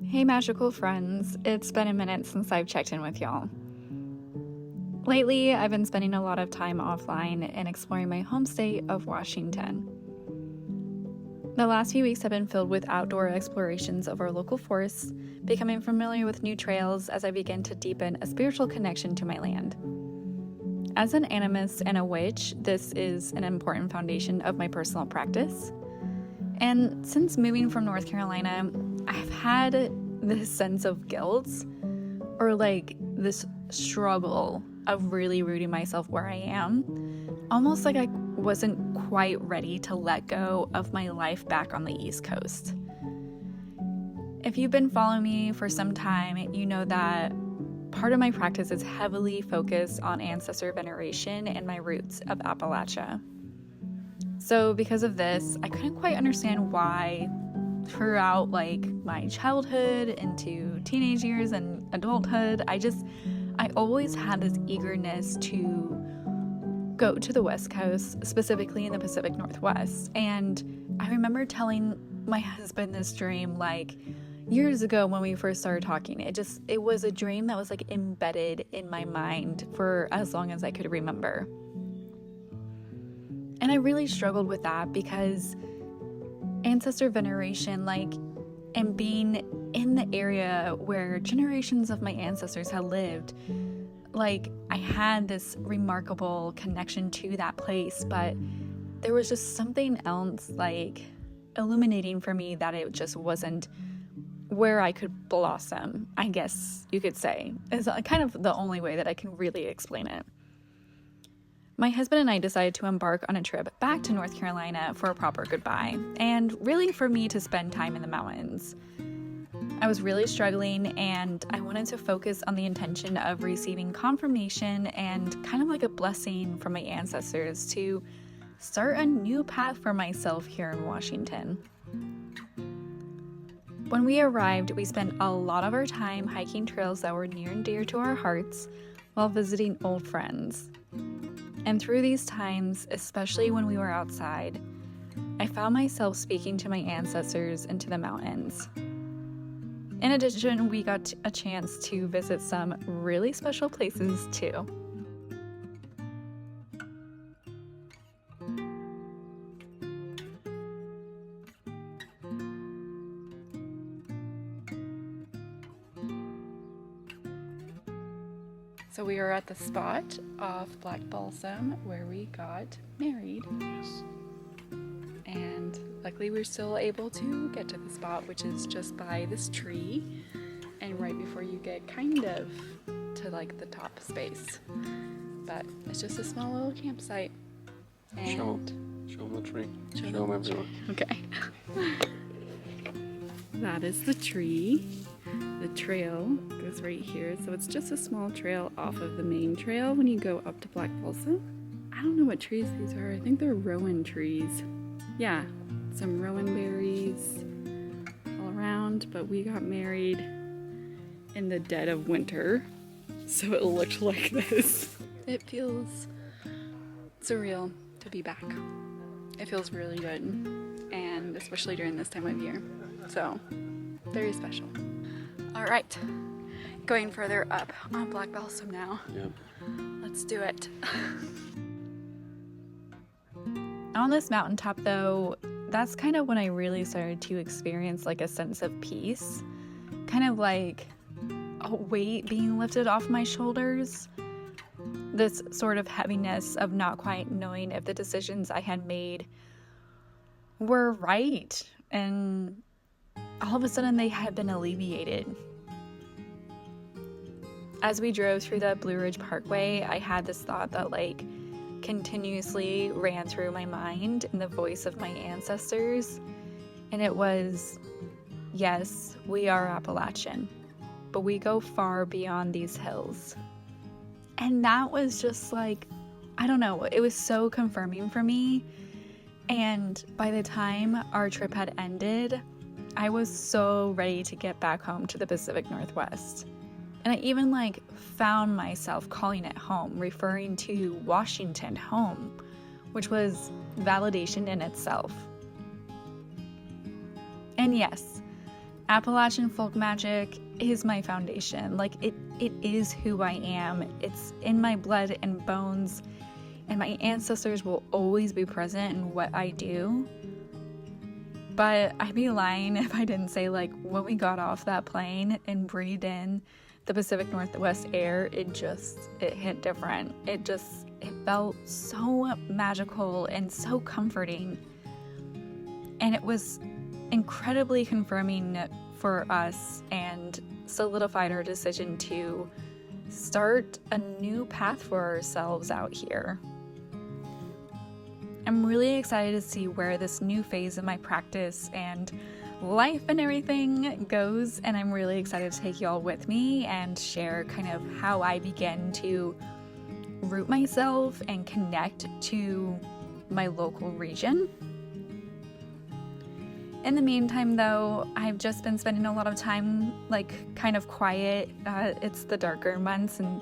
Hey magical friends, it's been a minute since I've checked in with y'all. Lately, I've been spending a lot of time offline and exploring my home state of Washington. The last few weeks have been filled with outdoor explorations of our local forests, becoming familiar with new trails as I begin to deepen a spiritual connection to my land. As an animist and a witch, this is an important foundation of my personal practice. And since moving from North Carolina, I've had this sense of guilt or like this struggle of really rooting myself where I am, almost like I wasn't quite ready to let go of my life back on the East Coast. If you've been following me for some time, you know that part of my practice is heavily focused on ancestor veneration and my roots of Appalachia. So because of this, I couldn't quite understand why throughout my childhood into teenage years and adulthood, I always had this eagerness to go to the West Coast, specifically in the Pacific Northwest. And I remember telling my husband this dream years ago when we first started talking. It was a dream that was embedded in my mind for as long as I could remember. And I really struggled with that because ancestor veneration, and being in the area where generations of my ancestors had lived, I had this remarkable connection to that place, but there was just something else illuminating for me that it just wasn't where I could blossom, I guess you could say. Is kind of the only way that I can really explain it. My husband and I decided to embark on a trip back to North Carolina for a proper goodbye, and really for me to spend time in the mountains. I was really struggling, and I wanted to focus on the intention of receiving confirmation and kind of like a blessing from my ancestors to start a new path for myself here in Washington. When we arrived, we spent a lot of our time hiking trails that were near and dear to our hearts while visiting old friends. And through these times, especially when we were outside, I found myself speaking to my ancestors into the mountains. In addition, we got a chance to visit some really special places too. So we are at the spot of Black Balsam where we got married. Yes. And luckily we're still able to get to the spot, which is just by this tree and right before you get kind of to the top space. But it's just a small little campsite. And Show them the tree. Show them everyone. Okay. That is the tree. The trail goes right here, so it's just a small trail off of the main trail when you go up to Black Balsam. I don't know what trees these are. I think they're rowan trees. Yeah, some rowan berries all around, but we got married in the dead of winter, so it looked like this. It feels surreal to be back. It feels really good, and especially during this time of year, so very special. All right, going further up on Black Balsam now. Yep. Let's do it. On this mountaintop though, that's kind of when I really started to experience a sense of peace, kind of like a weight being lifted off my shoulders, this sort of heaviness of not quite knowing if the decisions I had made were right, and all of a sudden they had been alleviated. As we drove through the Blue Ridge Parkway, I had this thought that continuously ran through my mind in the voice of my ancestors, and it was, yes, we are Appalachian, but we go far beyond these hills. And that was just I don't know, it was so confirming for me. And by the time our trip had ended, I was so ready to get back home to the Pacific Northwest. And I even found myself calling it home, referring to Washington home, which was validation in itself. And yes, Appalachian folk magic is my foundation. Like, it is who I am. It's in my blood and bones, and my ancestors will always be present in what I do. But I'd be lying if I didn't say, like, when we got off that plane and breathed in the Pacific Northwest air, it hit different. It felt so magical and so comforting. And it was incredibly confirming for us and solidified our decision to start a new path for ourselves out here. I'm really excited to see where this new phase of my practice and life and everything goes, and I'm really excited to take y'all with me and share kind of how I begin to root myself and connect to my local region. In the meantime, though, I've just been spending a lot of time, like, kind of quiet. It's the darker months, and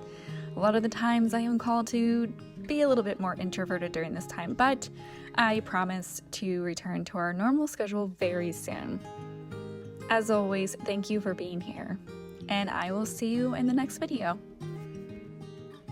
a lot of the times I am called to be a little bit more introverted during this time, but I promise to return to our normal schedule very soon. As always, thank you for being here, and I will see you in the next video.